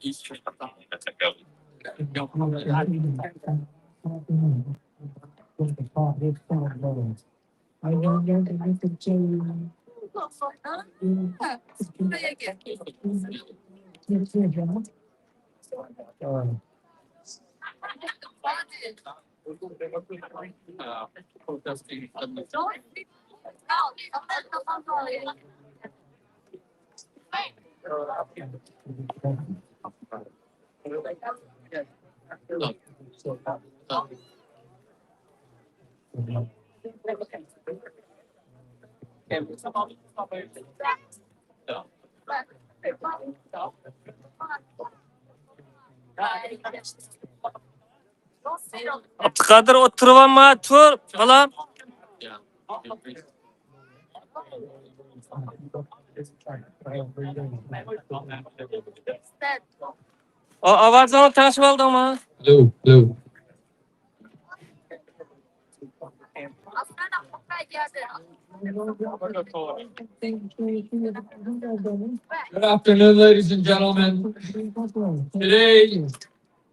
East Turkistan. Protesting. Abdülkadir oturup ma tur falan. O avazını tanışıp aldın mı? Blue, blue. Good afternoon, ladies and gentlemen. Today,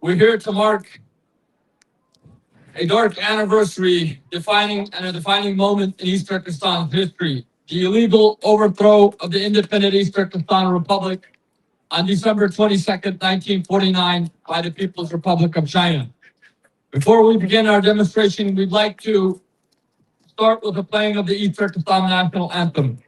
we're here to mark a dark anniversary a defining moment in East Turkistan's history, the illegal overthrow of the independent East Turkestan Republic on December 22nd, 1949 by the People's Republic of China. Before we begin our demonstration, we'd like to start with the playing of the East Turkestan national anthem.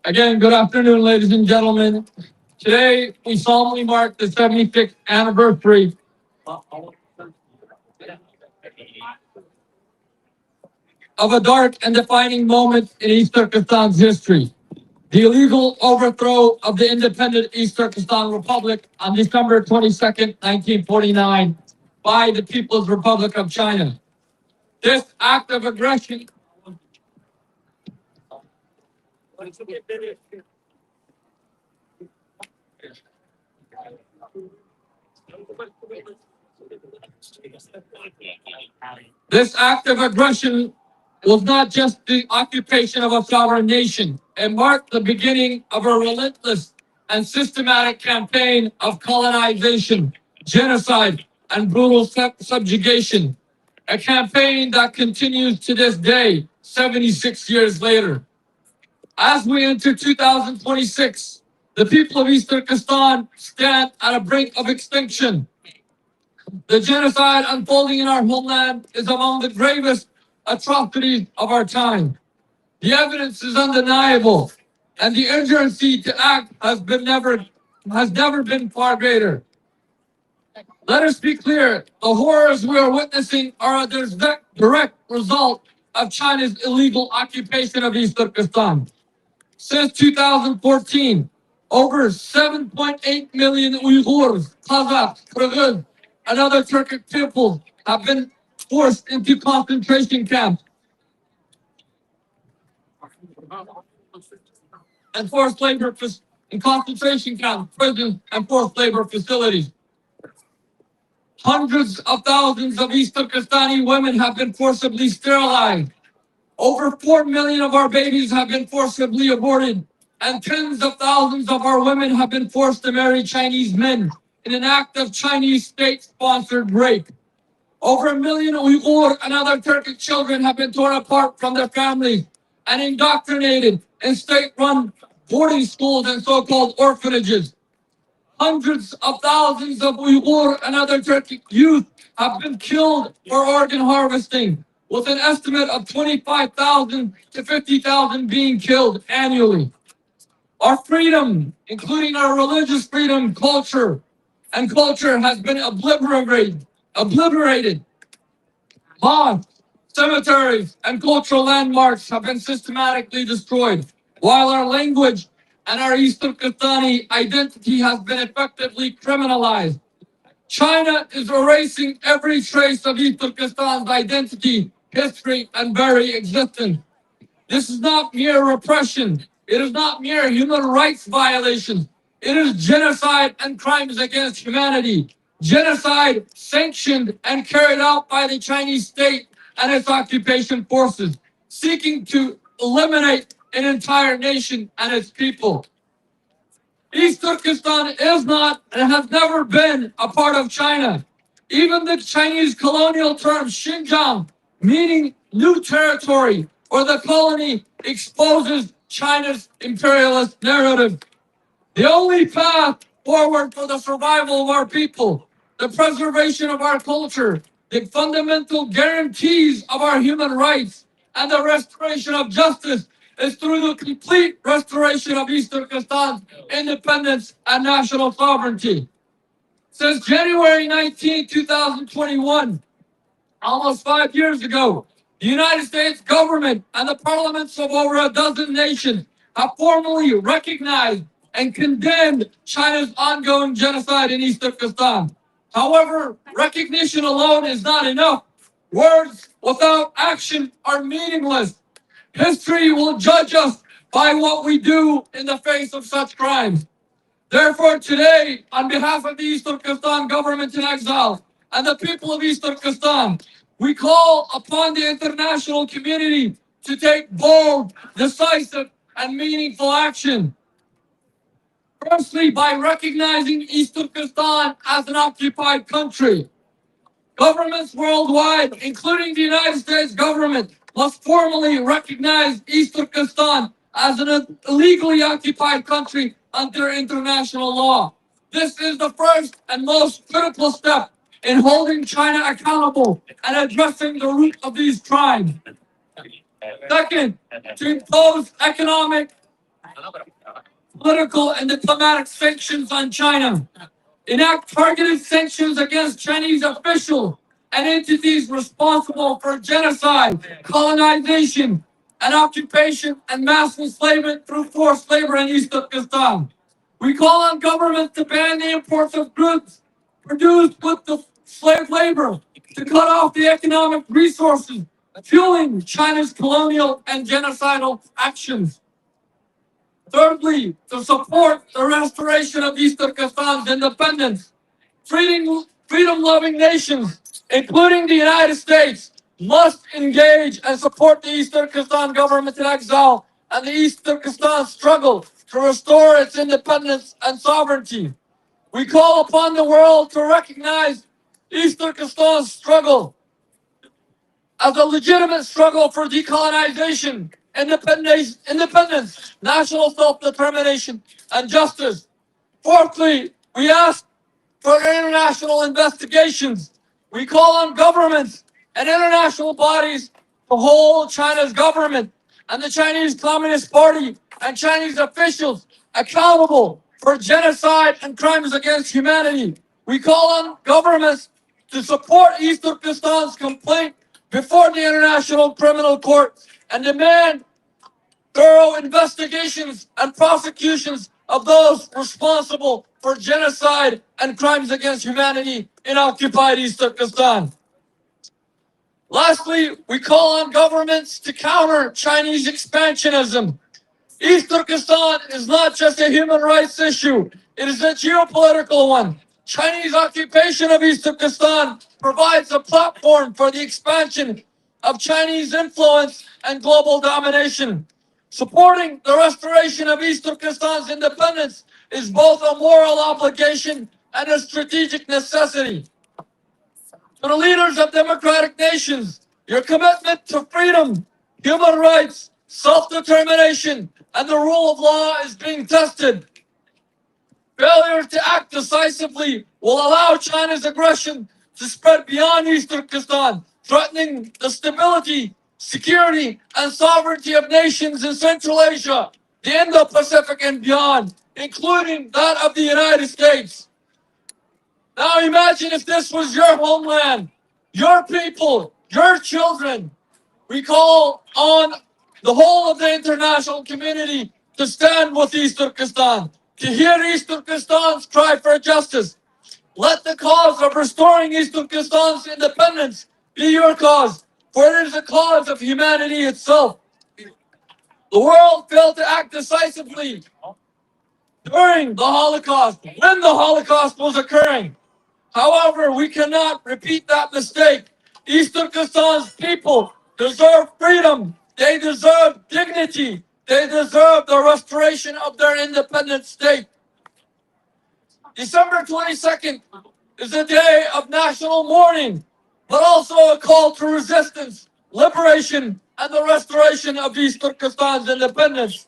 Again, good afternoon, ladies and gentlemen. Today, we solemnly mark the 76th anniversary of a dark and defining moment in East Turkestan's history, the illegal overthrow of the independent East Turkestan Republic on December 22nd, 1949 by the People's Republic of China. This act of aggression This act of aggression was not just the occupation of a sovereign nation. It marked the beginning of a relentless and systematic campaign of colonization, genocide, and brutal subjugation. A campaign that continues to this day, 76 years later. As we enter 2026, the people of East Turkestan stand at a brink of extinction. The genocide unfolding in our homeland is among the gravest atrocities of our time. The evidence is undeniable, and the urgency to act has never been far greater. Let us be clear: the horrors we are witnessing are a direct result of China's illegal occupation of East Turkestan. Since 2014, over 7.8 million Uyghurs, Kazakhs, Kyrgyz, and other Turkic peoples have been forced into concentration camps. and forced labor in concentration camps, prisons, and forced labor facilities. Hundreds of thousands of East Turkistani women have been forcibly sterilized. Over 4 million of our babies have been forcibly aborted, and tens of thousands of our women have been forced to marry Chinese men in an act of Chinese state-sponsored rape. Over 1 million Uyghur and other Turkic children have been torn apart from their families and indoctrinated in state-run boarding schools and so-called orphanages. Hundreds of thousands of Uyghur and other Turkic youth have been killed for organ harvesting, with an estimate of 25,000 to 50,000 being killed annually. Our freedom, including our religious freedom, culture has been obliterated. Mosques, cemeteries, and cultural landmarks have been systematically destroyed, while our language and our East Turkistani identity has been effectively criminalized. China is erasing every trace of East Turkistan's identity, history, and very existence. This is not mere repression. It is not mere human rights violations. It is genocide and crimes against humanity. Genocide sanctioned and carried out by the Chinese state and its occupation forces, seeking to eliminate an entire nation and its people. East Turkestan is not and has never been a part of China. Even the Chinese colonial term Xinjiang, meaning new territory or the colony, exposes China's imperialist narrative. The only path forward for the survival of our people, the preservation of our culture, the fundamental guarantees of our human rights, and the restoration of justice is through the complete restoration of East Turkestan's independence and national sovereignty. Since January 19, 2021, almost 5 years ago, the United States government and the parliaments of over a dozen nations have formally recognized and condemned China's ongoing genocide in East Turkestan. However, recognition alone is not enough. Words without action are meaningless. History will judge us by what we do in the face of such crimes. Therefore, today, on behalf of the East Turkestan government in exile and the people of East Turkestan, we call upon the international community to take bold, decisive, and meaningful action. Firstly, by recognizing East Turkestan as an occupied country. Governments worldwide, including the United States government, must formally recognize East Turkestan as an illegally occupied country under international law. This is the first and most critical step in holding China accountable and addressing the root of these crimes. Second, to impose economic, political, and diplomatic sanctions on China. Enact targeted sanctions against Chinese officials and entities responsible for genocide, colonization, and occupation and mass enslavement through forced labor in East Turkestan. We call on governments to ban the imports of goods produced with the slave labor, to cut off the economic resources fueling China's colonial and genocidal actions. Thirdly, to support the restoration of East Turkestan's independence. Freedom-loving nations, including the United States, must engage and support the East Turkestan government in exile and the East Turkestan struggle to restore its independence and sovereignty. We call upon the world to recognize East Turkestan's struggle as a legitimate struggle for decolonization, independence, national self-determination, and justice. Fourthly, we ask for international investigations. We call on governments and international bodies to hold China's government and the Chinese Communist Party and Chinese officials accountable for genocide and crimes against humanity. We call on governments to support East Turkestan's complaint before the International Criminal Court and demand thorough investigations and prosecutions of those responsible for genocide and crimes against humanity in occupied East Turkestan. Lastly, we call on governments to counter Chinese expansionism. East Turkestan is not just a human rights issue, it is a geopolitical one. Chinese occupation of East Turkestan provides a platform for the expansion of Chinese influence and global domination. Supporting the restoration of East Turkestan's independence is both a moral obligation and a strategic necessity. To the leaders of democratic nations, your commitment to freedom, human rights, self-determination, and the rule of law is being tested. Failure to act decisively will allow China's aggression to spread beyond East Turkestan, threatening the stability, security, and sovereignty of nations in Central Asia, the Indo-Pacific, and beyond, including that of the United States. Now imagine if this was your homeland, your people, your children. We call on the whole of the international community to stand with East Turkestan, to hear East Turkestan's cry for justice. Let the cause of restoring East Turkestan's independence be your cause, for it is a cause of humanity itself. The world failed to act decisively during the Holocaust, when the Holocaust was occurring. However, we cannot repeat that mistake. East Turkestan's people deserve freedom. They deserve dignity. They deserve the restoration of their independent state. December 22nd is a day of national mourning, but also a call to resistance, liberation, and the restoration of East Turkestan's independence.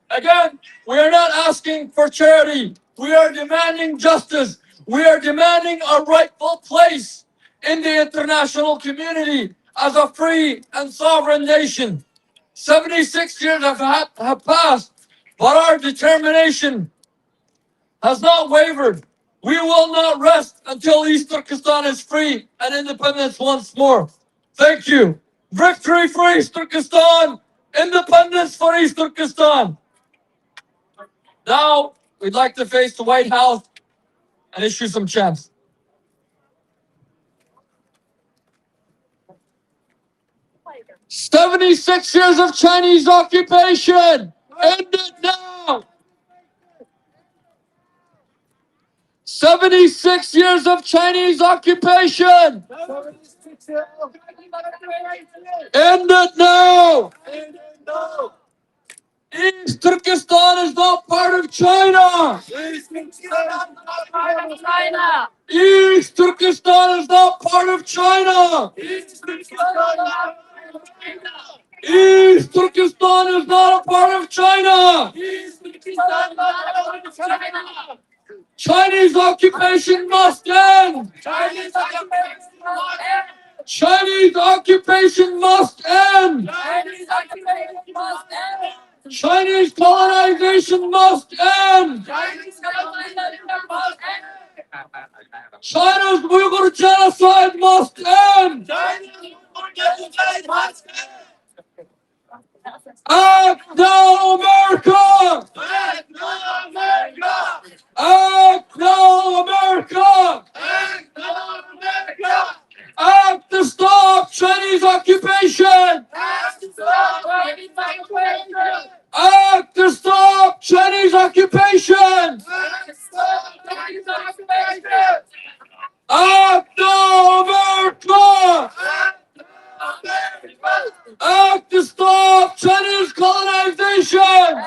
Again, we are not asking for charity. We are demanding justice. We are demanding a rightful place in the international community as a free and sovereign nation. 76 years have passed, but our determination has not wavered. We will not rest until East Turkestan is free and independence once more. Thank you. Victory for East Turkestan. Independence for East Turkestan. Now, we'd like to face the White House and issue some chants. 76 years of Chinese occupation! End it now! 76 years of Chinese occupation! End it now! East Turkestan is not part of China! East Turkestan is not part of China! East Turkestan is not a part of China! Chinese occupation must end! Chinese occupation must end! Chinese colonization must end! China's Uyghur genocide must end! Act now, America! Act now, America! Act now, America! Act now, America! Act to stop Chinese occupation! Act to stop Chinese occupation! Act to stop Chinese occupation! Act to stop Chinese occupation! Act now, America! Act to stop Chinese colonization!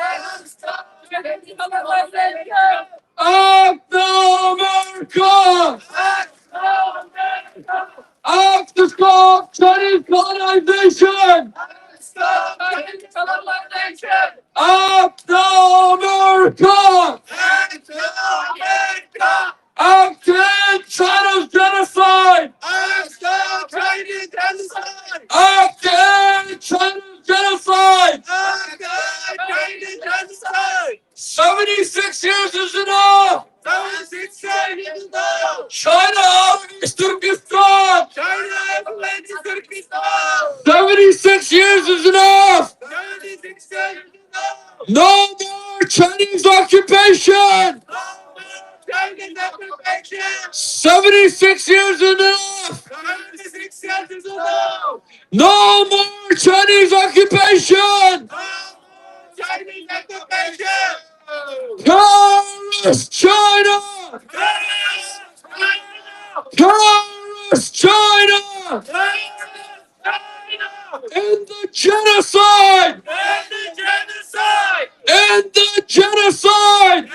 Act now, America! Act to stop Chinese colonization! Act now, America! Act to end China's genocide! Act to end China's genocide! 76 years is enough! China out of East Turkestan! 76 years is enough! No more Chinese occupation! 76 years is enough! No more Chinese occupation! Terrorist China! Terrorist China! End the genocide! End the genocide!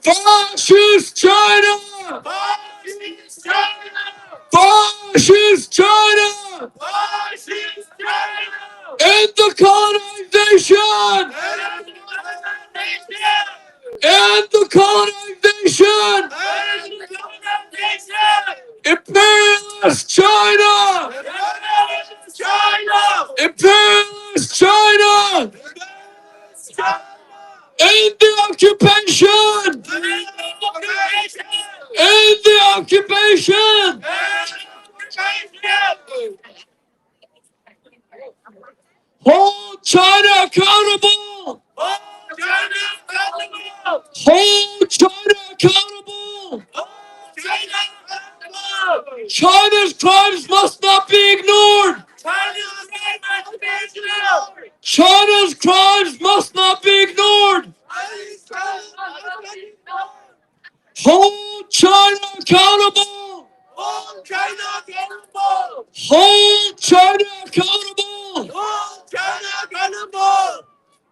Fascist China! Fascist China! End the colonization! End the colonization! Imperialist China! Imperialist China! End the occupation! End the occupation! Hold China accountable! Hold China accountable! China's crimes must not be ignored! China's crimes must not be ignored! Hold China accountable! Hold China accountable!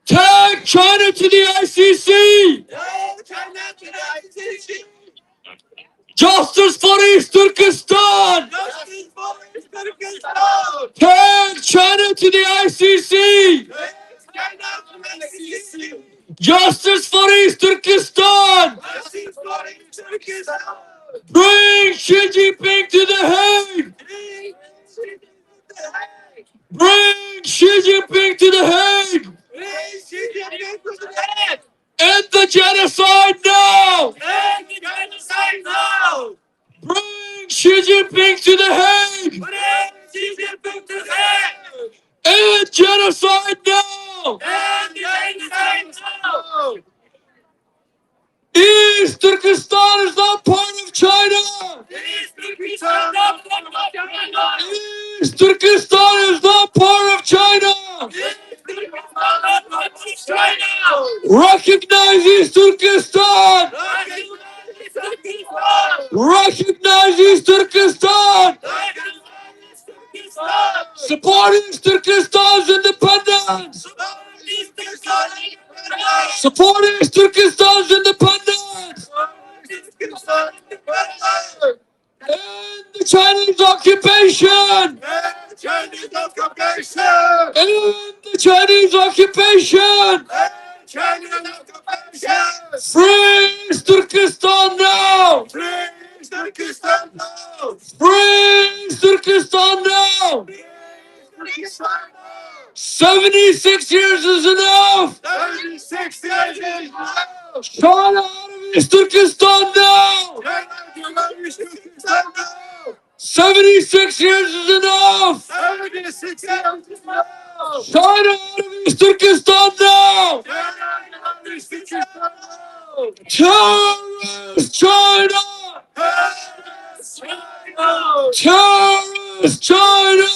Tag China to the ICC! Justice for East Turkistan! Tag China to the ICC! Justice for East Turkistan! Bring Xi Jinping to the Hague! Bring Xi Jinping to the Hague! End the genocide now! Bring Xi Jinping to the Hague! End genocide now! East Turkestan is not part of China! East Turkestan is not part of China! Recognize East Turkestan! Recognize East Turkestan! Support East Turkestan's independence! Support East Turkestan's independence! End the Chinese occupation! End the Chinese occupation! Free East Turkestan now! Free East Turkestan now! 76 years is enough! China out of East Turkestan now! 76 years is enough! China out of East Turkestan now! Terrorist China! Terrorist China!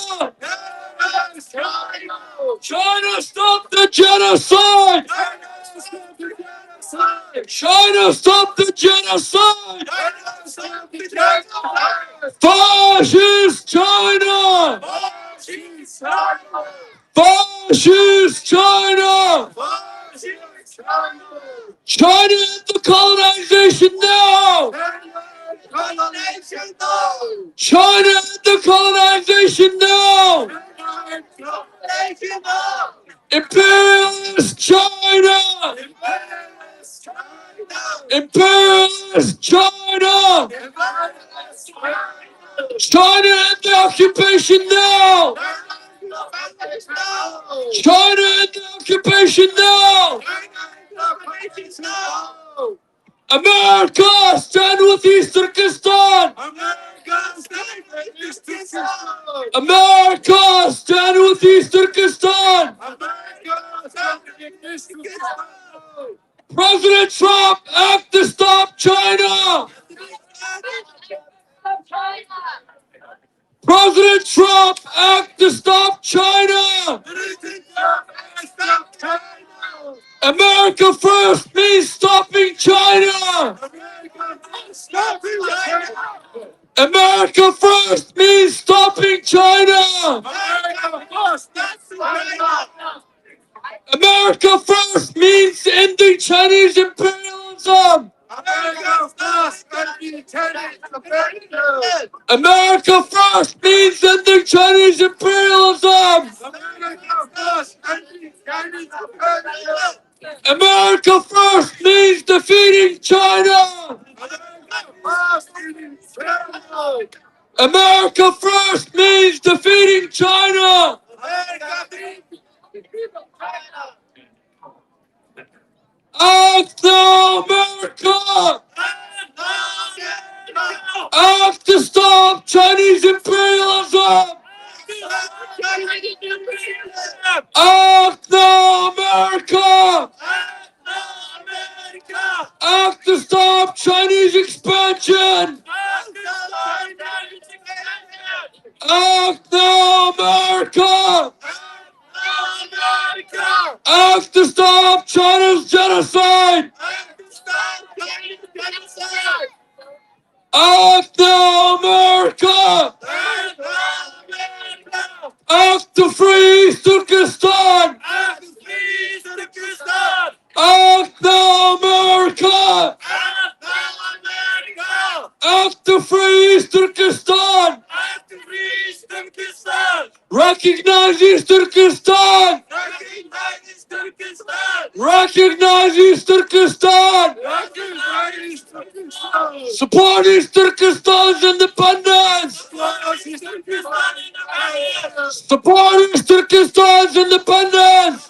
China, stop the genocide! China, stop the genocide! Fascist China! Fascist China! China end the colonization now! China end the colonization now! Imperialist China! Imperialist China! China end the occupation now! China end the occupation now! America, stand with East Turkestan! America, stand with East Turkestan! President Trump, act to stop China! President Trump, act to stop China! America first means stopping China. America first means stopping China. America first means ending Chinese imperialism. America first means ending Chinese imperialism. America first means defeating China. America first means defeating China. Act now, America! Act to stop Chinese imperialism! Act now, America! Act to stop Chinese expansion! Act now, America! Act to stop China's genocide! Act now, America! Act to free East Turkistan! Act now, America! Act to free East Turkistan! Recognize East Turkistan! Recognize East Turkistan! Support East Turkistan's independence! Support East Turkistan's independence!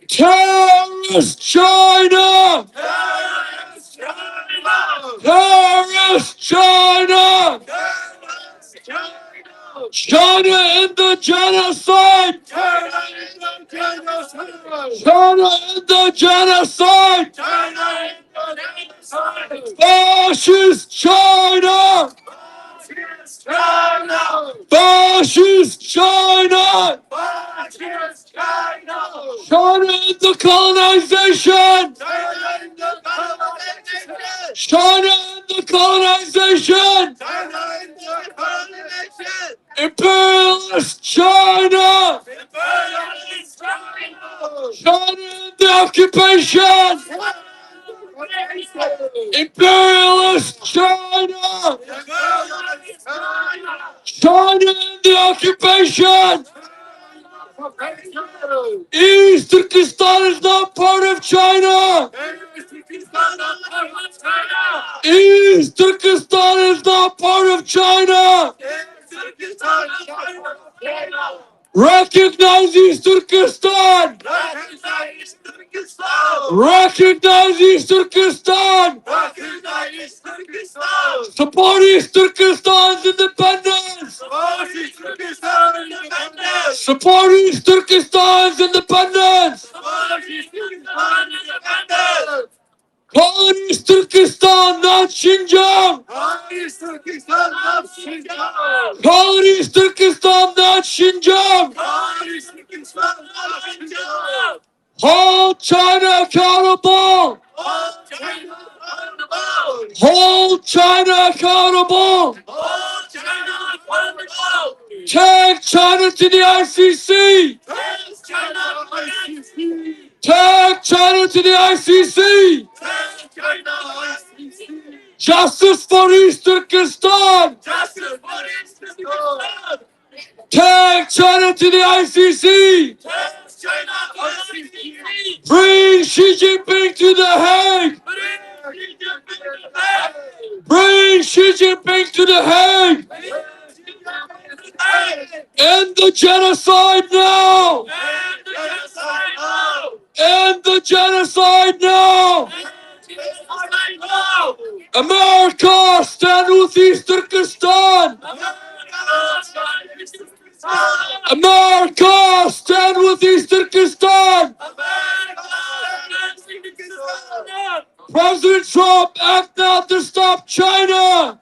Terrorist China! Terrorist China! China in the genocide! China in the genocide! Fascist China! Fascist China! China in the colonization! China in the colonization! Imperialist China! China in the occupation! Imperialist China! China in the occupation! East Turkestan is not part of China! East Turkestan is not part of China! Recognize East Turkestan! Recognize East Turkestan! Support East Turkestan's independence! Support East Turkestan's independence! Call East Turkestan, not Xinjiang! Call East Turkestan, not Xinjiang! Hold China accountable! Hold China accountable! Take China to the ICC! Take China to the ICC! Justice for East Turkestan! Take China to the ICC! Bring Xi Jinping to The Hague! Bring Xi Jinping to The Hague! End the genocide now! End the genocide now! America, stand with East Turkestan! America, stand with East Turkestan! President Trump, act now to stop China!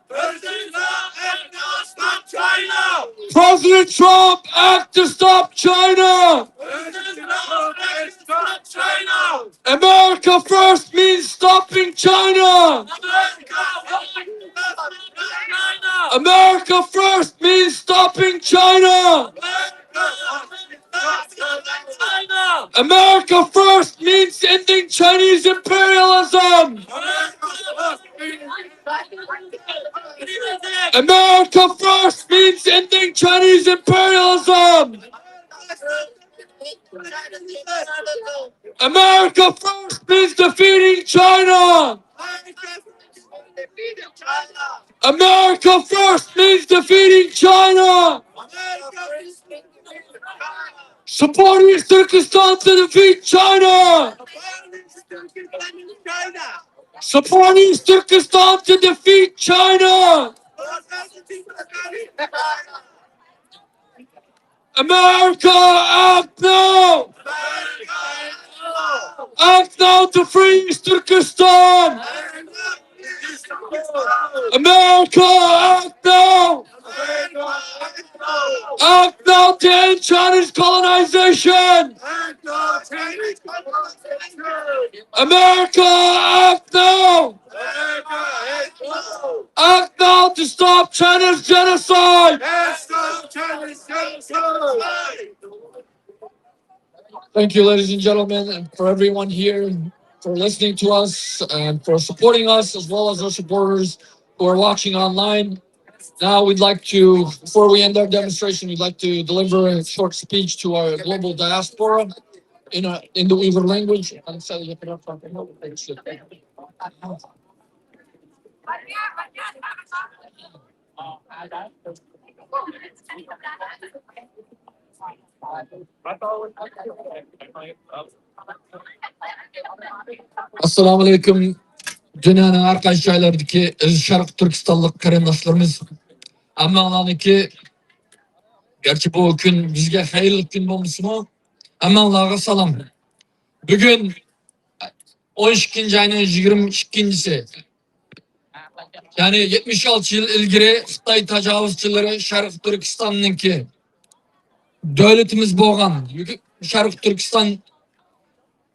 President Trump, act to stop China! America first means stopping China. America first means stopping China. America first means ending Chinese imperialism. America first means ending Chinese imperialism. America first means defeating China. America first means defeating China. Support East Turkistan to defeat China. Support East Turkistan to defeat China. America, act now! Act now to free East Turkistan! America, act now! Act now to end China's colonization! America, act now! Act now to stop China's genocide! Thank you, ladies and gentlemen, and for everyone here, for listening to us, and for supporting us, as well as our supporters who are watching online. Now we'd like to, before we end our demonstration, we'd like to deliver a short speech to our global diaspora in the Uyghur language. Assalamu alaikum. Dünyanın arkadaş yerlerdeki Şarkı Türkistanlık karindaşlarımız. Amanlarınki, gerçi bu gün bizge hayırlı gün olmuş mu? Amanlarına salam. Bugün 12. ayının 22'si. Yani 76 yıl ilgiri Xitay tacavuzçıları Şarkı Türkistan'ınki devletimiz boğan Şarkı Türkistan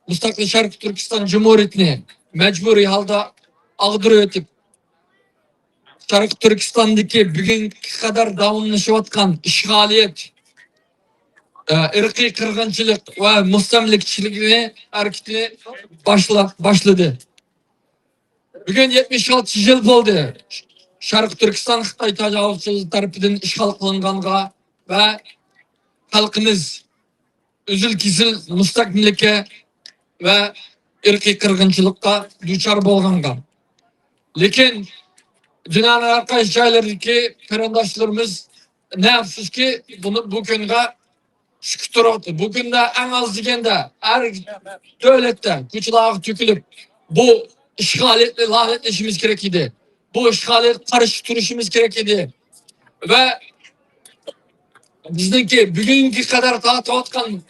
Müstakil Şarkı Türkistan Cumhuriyeti'ni mecburi halda ağdırı ötüp Şarkı Türkistan'daki bugünkü kadar davamlaşıvatkan işgaliyet, ırkı kırgınçılık ve müstemlikçiliğini hareketini başladı. Bugün 76 yıl oldu. Şarkı Türkistan Xitay tacavuzçılığı tarafından işgal kılınganğa ve halkımız üzül kizil müstakillikке ve ırkı kırgınçılıkka duçar bolganğa. Lekin dünyanın arkadaş yerlerdeki karindaşlarımız ne yapsız ki bunu bugünge şükür oldu. Bugün de en az degende her devlette güçlağı tükülüp bu işgaliyetle lanetleşimiz gerek idi. Bu işgaliyet karşı duruşumuz gerek idi. Ve bizdenki bugünkü kadar taatkan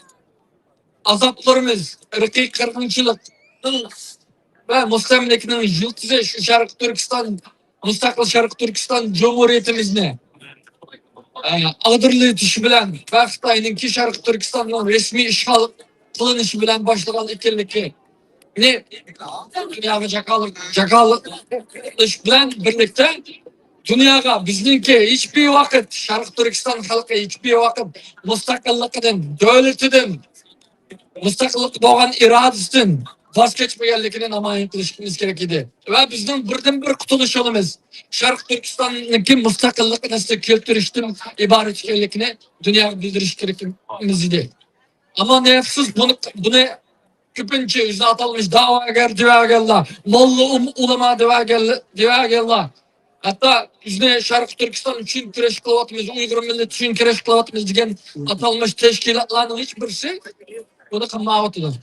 azaplarımız, ırkı kırgınçılık ve müstemlekinin yıltısı şu Şarkı Türkistan, Müstakil Şarkı Türkistan Cumhuriyetimizne ağdırlığı tüşü bilen ve Xitay'ınki Şarkı Türkistan'ın resmi işgal kılınışı bilen başlayan ikirlikki ne dünyaya cakalık bilen birlikte dünyaya bizdenki hiçbir vakit Şarkı Türkistan halkı hiçbir vakit müstakillikten, devletiden, müstakillik doğan iradesinden vazgeçmeyenlikinin amayın kılışımız gerek idi. Ve bizden birden bir kurtuluş yolumuz Şarkı Türkistan'ınki müstakillik nasıl kültürüştüm ibaret ekenlikini dünyaya bildiriş gerekimiz idi. Ama ne yapsız bunu küpünce yüzüne atılmış davager divagerler, mollu ulama divagerler. Hatta yüzüne Şarkı Türkistan için küreş kılavatımız, Uygur milleti için küreş kılavatımız diyen atılmış teşkilatların hiçbirisi bunu kılmavatıdır.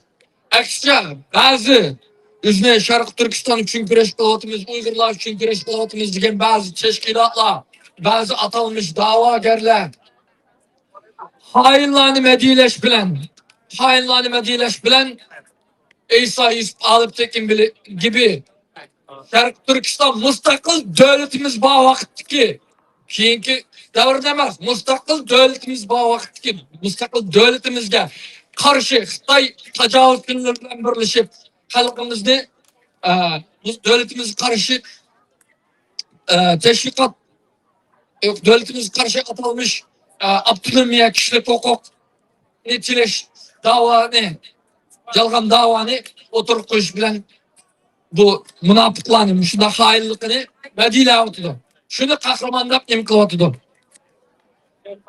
Aksine bazı yüzüne Şarkı Türkistan için küreş kılavatımız, Uygurlar için küreş kılavatımız diyen bazı teşkilatlar, bazı atılmış davagerler hainlerini medileş bilen İsa Yusuf alıp tekin gibi Şarkı Türkistan müstakil devletimiz bağ vakitteki keyinki davrda emas, müstakil devletimiz bağ vakitteki müstakil devletimizge karşı Xitay tacavuzçılarıyla birleşip halkımızda devletimiz karşı teşvikat devletimiz karşı atılmış Abdülhamid'e kişilik hukuk netileş davanı jalgan davanı oturup koyuş bilen bu münafıklarının şunda hainlikini bedile atıdı. Şunu kahramanlap imkılatıdı.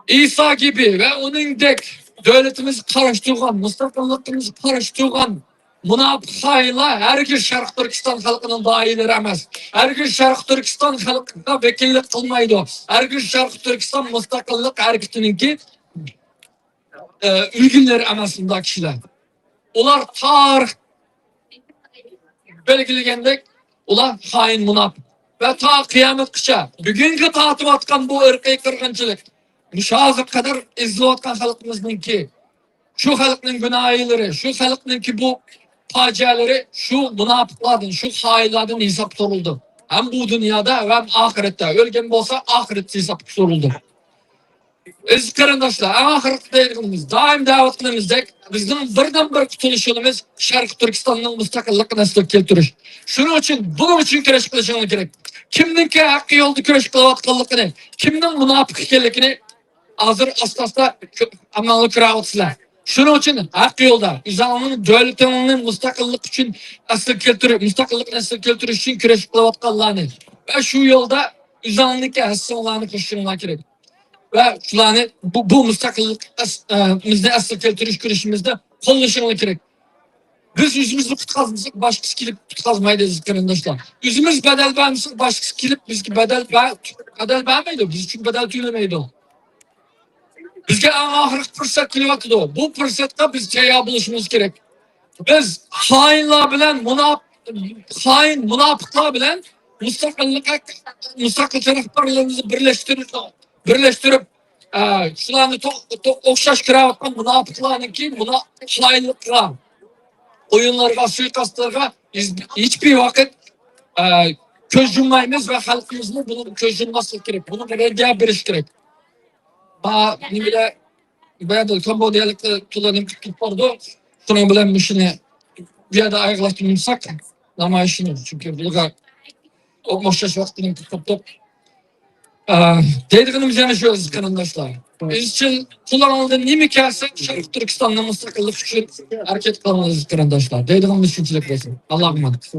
İsa gibi ve onun dek devletimiz karıştırgan, müstakilliğimiz karıştırgan münafık hainler herkes Şarkı Türkistan halkının dahileri emez. Herkes Şarkı Türkistan halkına vekillik kılmaydı. Herkes Şarkı Türkistan müstakillik hareketininki ülgünleri emesinde kişiler. Ular tarih belgilегендek ular hain münafık. Ve ta kıyametçe bugünkü tatip atkan bu ırkı kırgınçılık müşahı kadar izliyotkan halkımızdaki şu halkın günahları, şu halkın ki bu faciaları şu münafıklardan, şu hainlerden hesap soruldu. Hem bu dünyada hem ahirette. Ölgen olsa ahirette hesap soruldu. Biz kardeşler, ahirette değilimiz, daim davet kılımızda bizim birden bir kurtuluş yolumuz Şarkı Türkistan'ın müstakilliğine destek keltiriş. Bunun için küreş kılışını gerek. Kimnin ki hakkı yolda küreş kılavatkallıkını, kimnin münafık ekenlikini hazır asla amalı kıravatçılar. Şunun için hakkı yolda, İslam'ın devletinin müstakillik için asıl keltiriş, müstakillik asıl keltiriş için küreş kılavatkallarını ve şu yolda İslam'daki hassınlarını koşturmak gerek. Ve şularını bu müstakillik bizde asıl keltiriş kürüşümüzde kollaşılmak gerek. Biz yüzümüzü tutkazmışsak başkası kilip tutkazmayız kardeşler. Yüzümüz bedel vermişsek başkası kilip bizki bedel vermeydi. Biz çünkü bedel tüylemeydi o. Bizge ahirlik fırsat kilivatıdı o. Bu fırsatta biz ceya buluşumuz gerek. Biz hainler bilen hain münafıklar bilen müstakil taraftarlarımızı birleştirip şularını okşaş kıravatkan münafıklarınki hainlikler oyunlarga, suikastlarga hiçbir vakit köz yummayımız ve halkımızın bunu köz yumması gerek. Bunu reddiye biriş gerek. Ne bile ben Kambodyalıkta kullanım tutuldu. Şuna bilen işini bir yerde ayaklaştırmışsak namayışını. Çünkü burada o moşaş vaktinin tutup dediğimiz yani şöyle kanındaşlar. Biz için kullanıldığı ne mi kelse Şarkı Türkistan'la müstakillik için hareket kılmalıyız kanındaşlar. Dediğimiz düşüncelik resim. Allah'a emanet.